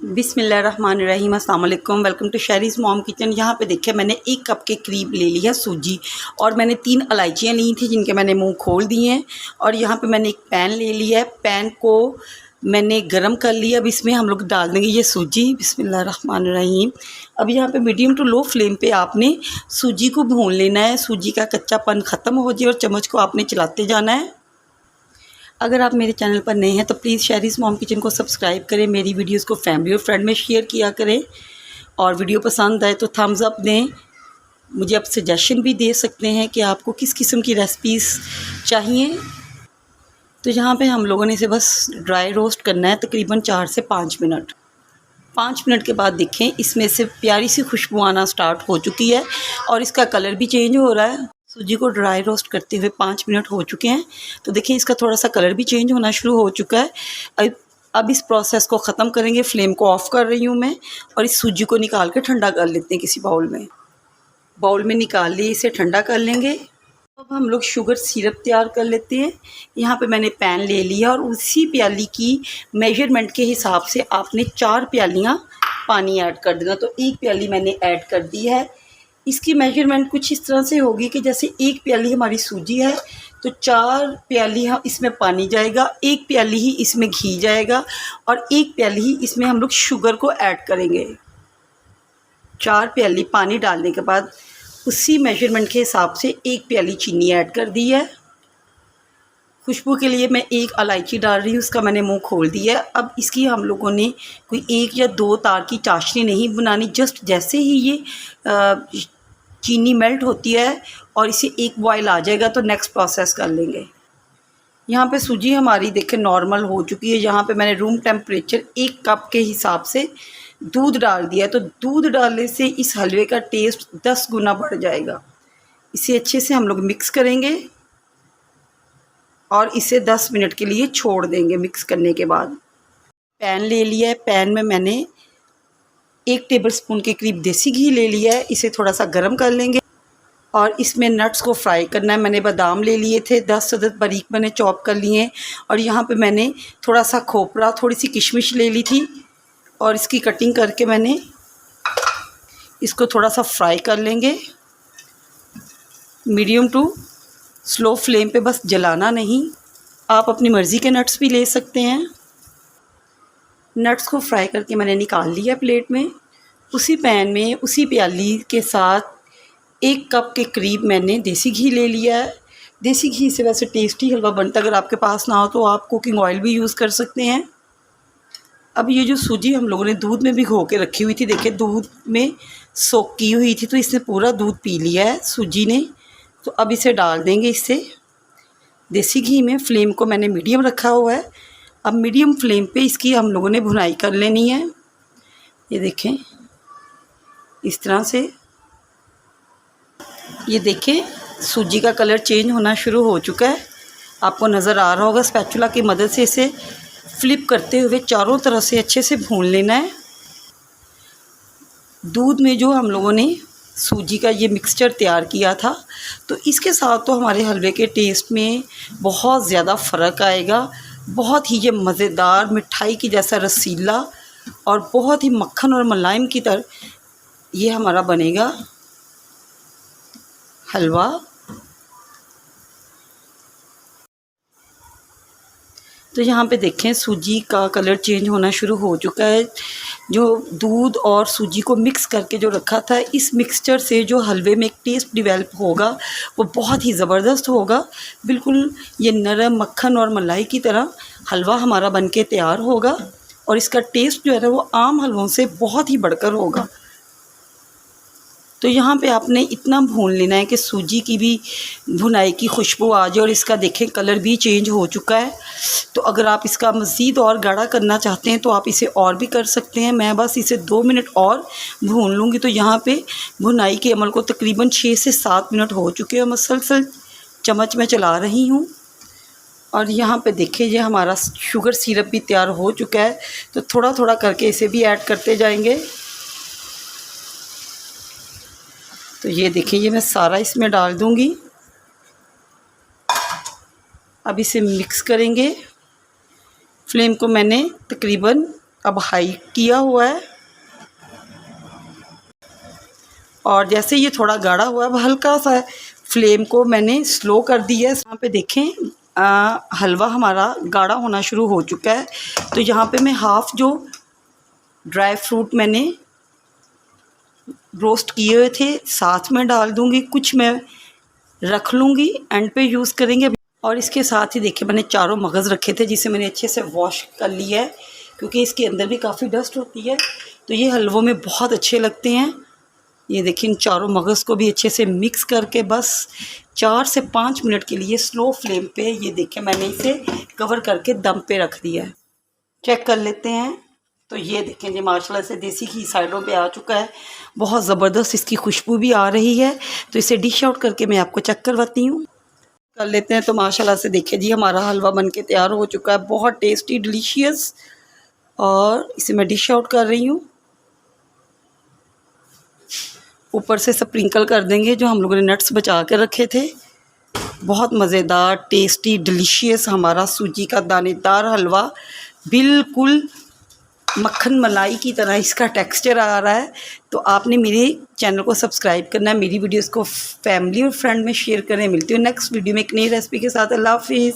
बिस्मिल्लाहिर्रहमानिर्रहीम, अस्सलाम वालेकुम। Welcome to Shairy's mom kitchen. यहाँ पे देखिए मैंने 1 कप के करीब ले लिया सूजी और मैंने 3 इलायचियाँ ली थी जिनके मैंने मुंह खोल दिए हैं। और यहाँ पे मैंने एक पैन ले लिया है, पैन को मैंने गरम कर लिया। अब इसमें हम लोग डाल देंगे ये सूजी। बिस्मिल्लाहिर्रहमानिर्रहीम। अब यहाँ पे मीडियम टू लो फ्लेम पे आपने सूजी को भून लेना है। सूजी का कच्चापन ख़त्म हो जाए और चम्मच को आपने चलाते जाना है। अगर आप मेरे चैनल पर नए हैं तो प्लीज़ शैरीज़ मॉम किचन को सब्सक्राइब करें, मेरी वीडियोस को फैमिली और फ्रेंड में शेयर किया करें और वीडियो पसंद आए तो थम्स अप दें। मुझे आप सजेशन भी दे सकते हैं कि आपको किस किस्म की रेसिपीज़ चाहिए। तो यहाँ पे हम लोगों ने इसे बस ड्राई रोस्ट करना है तकरीबन 4 से 5 मिनट। 5 मिनट के बाद देखें इसमें से प्यारी सी खुशबू आना स्टार्ट हो चुकी है और इसका कलर भी चेंज हो रहा है। सूजी को ड्राई रोस्ट करते हुए 5 मिनट हो चुके हैं तो देखिए इसका थोड़ा सा कलर भी चेंज होना शुरू हो चुका है। अब इस प्रोसेस को ख़त्म करेंगे। फ्लेम को ऑफ़ कर रही हूँ मैं और इस सूजी को निकाल के ठंडा कर लेते हैं किसी बाउल में निकाल लिए, इसे ठंडा कर लेंगे। अब हम लोग शुगर सिरप तैयार कर लेते हैं। यहाँ पे मैंने पैन ले लिया और उसी प्याली की मेजरमेंट के हिसाब से आपने 4 प्यालियाँ पानी ऐड कर देना। तो 1 प्याली मैंने ऐड कर दी है। इसकी मेजरमेंट कुछ इस तरह से होगी कि जैसे 1 प्याली हमारी सूजी है तो 4 प्याली इसमें पानी जाएगा, 1 प्याली ही इसमें घी जाएगा और 1 प्याली ही इसमें हम लोग शुगर को ऐड करेंगे। 4 प्याली पानी डालने के बाद उसी मेजरमेंट के हिसाब से 1 प्याली चीनी ऐड कर दी है। खुशबू के लिए मैं 1 इलायची डाल रही हूँ, उसका मैंने मुंह खोल दिया है। अब इसकी हम लोगों ने कोई 1 या 2 तार की चाशनी नहीं बनानी। जस्ट जैसे ही ये चीनी मेल्ट होती है और इसे 1 बॉयल आ जाएगा तो नेक्स्ट प्रोसेस कर लेंगे। यहाँ पे सूजी हमारी देखें नॉर्मल हो चुकी है। यहाँ पे मैंने रूम टेम्परेचर 1 कप के हिसाब से दूध डाल दिया। तो दूध डालने से इस हलवे का टेस्ट 10 गुना बढ़ जाएगा। इसे अच्छे से हम लोग मिक्स करेंगे और इसे 10 मिनट के लिए छोड़ देंगे। मिक्स करने के बाद पैन ले लिया है, पैन में मैंने 1 टेबलस्पून के करीब देसी घी ले लिया है। इसे थोड़ा सा गर्म कर लेंगे और इसमें नट्स को फ्राई करना है। मैंने बादाम ले लिए थे, 10 अदद बारीक मैंने चॉप कर लिए हैं। और यहाँ पे मैंने थोड़ा सा खोपरा, थोड़ी सी किशमिश ले ली थी और इसकी कटिंग करके मैंने इसको थोड़ा सा फ्राई कर लेंगे। मीडियम टू स्लो फ्लेम पे, बस जलाना नहीं। आप अपनी मर्ज़ी के नट्स भी ले सकते हैं। नट्स को फ्राई करके मैंने निकाल लिया प्लेट में। उसी पैन में उसी प्याली के साथ 1 कप के करीब मैंने देसी घी ले लिया है। देसी घी से वैसे टेस्टी हलवा बनता है। अगर आपके पास ना हो तो आप कुकिंग ऑयल भी यूज़ कर सकते हैं। अब ये जो सूजी हम लोगों ने दूध में भिगो के रखी हुई थी, देखिए दूध में सोक की हुई थी तो इसने पूरा दूध पी लिया है सूजी ने। तो अब इसे डाल देंगे इससे देसी घी में। फ्लेम को मैंने मीडियम रखा हुआ है। अब मीडियम फ्लेम पे इसकी हम लोगों ने भुनाई कर लेनी है। ये देखें इस तरह से। ये देखें सूजी का कलर चेंज होना शुरू हो चुका है, आपको नज़र आ रहा होगा। स्पैचुला की मदद से इसे फ्लिप करते हुए चारों तरफ से अच्छे से भून लेना है। दूध में जो हम लोगों ने सूजी का ये मिक्सचर तैयार किया था तो इसके साथ तो हमारे हलवे के टेस्ट में बहुत ज़्यादा फ़र्क आएगा। बहुत ही ये मज़ेदार, मिठाई की जैसा रसीला और बहुत ही मक्खन और मुलायम की तरह ये हमारा बनेगा हलवा। तो यहाँ पे देखें सूजी का कलर चेंज होना शुरू हो चुका है। जो दूध और सूजी को मिक्स करके जो रखा था, इस मिक्सचर से जो हलवे में एक टेस्ट डेवलप होगा वो बहुत ही ज़बरदस्त होगा। बिल्कुल ये नरम मक्खन और मलाई की तरह हलवा हमारा बनके तैयार होगा और इसका टेस्ट जो है ना वो आम हलवों से बहुत ही बढ़कर होगा। तो यहाँ पे आपने इतना भून लेना है कि सूजी की भी भुनाई की खुशबू आ जाए और इसका देखें कलर भी चेंज हो चुका है। तो अगर आप इसका मज़ीद और गाढ़ा करना चाहते हैं तो आप इसे और भी कर सकते हैं। मैं बस इसे 2 मिनट और भून लूँगी। तो यहाँ पे भुनाई के अमल को तकरीबन 6 से 7 मिनट हो चुके हैं। मसलसल चम्मच में चला रही हूँ और यहाँ पे देखिए ये हमारा शुगर सिरप भी तैयार हो चुका है। तो थोड़ा थोड़ा करके इसे भी ऐड करते जाएंगे। तो ये देखिए ये मैं सारा इसमें डाल दूँगी। अब इसे मिक्स करेंगे। फ्लेम को मैंने तकरीबन अब हाई किया हुआ है और जैसे ये थोड़ा गाढ़ा हुआ है, अब हल्का सा फ्लेम को मैंने स्लो कर दिया है। यहाँ पे देखें हलवा हमारा गाढ़ा होना शुरू हो चुका है। तो यहाँ पे मैं हाफ़ जो ड्राई फ्रूट मैंने रोस्ट किए हुए थे साथ में डाल दूँगी, कुछ मैं रख लूँगी, एंड पे यूज़ करेंगे। और इसके साथ ही देखिए मैंने चारों मगज़ रखे थे जिसे मैंने अच्छे से वॉश कर लिया है, क्योंकि इसके अंदर भी काफ़ी डस्ट होती है, तो ये हलवों में बहुत अच्छे लगते हैं। ये देखिए इन चारों मगज़ को भी अच्छे से मिक्स करके बस 4 से 5 मिनट के लिए स्लो फ्लेम पे, ये देखिए मैंने इसे कवर करके दम पे रख दिया है। चेक कर लेते हैं। तो ये देखें जी माशाल्लाह से देसी घी साइडों पे आ चुका है, बहुत ज़बरदस्त इसकी खुशबू भी आ रही है। तो इसे डिश आउट करके मैं आपको चेक करवाती हूँ, कर लेते हैं। तो माशाल्लाह से देखिए जी हमारा हलवा बनके तैयार हो चुका है, बहुत टेस्टी डिलीशियस। और इसे मैं डिश आउट कर रही हूँ। ऊपर से स्प्रिंकल कर देंगे जो हम लोगों ने नट्स बचा के रखे थे। बहुत मज़ेदार टेस्टी डिलीशियस हमारा सूजी का दानेदार हलवा, बिल्कुल मक्खन मलाई की तरह इसका टेक्सचर आ रहा है। तो आपने मेरे चैनल को सब्सक्राइब करना है, मेरी वीडियोस को फैमिली और फ्रेंड में शेयर करें। मिलती हूँ नेक्स्ट वीडियो में एक नई रेसिपी के साथ। अल्लाह हाफिज़।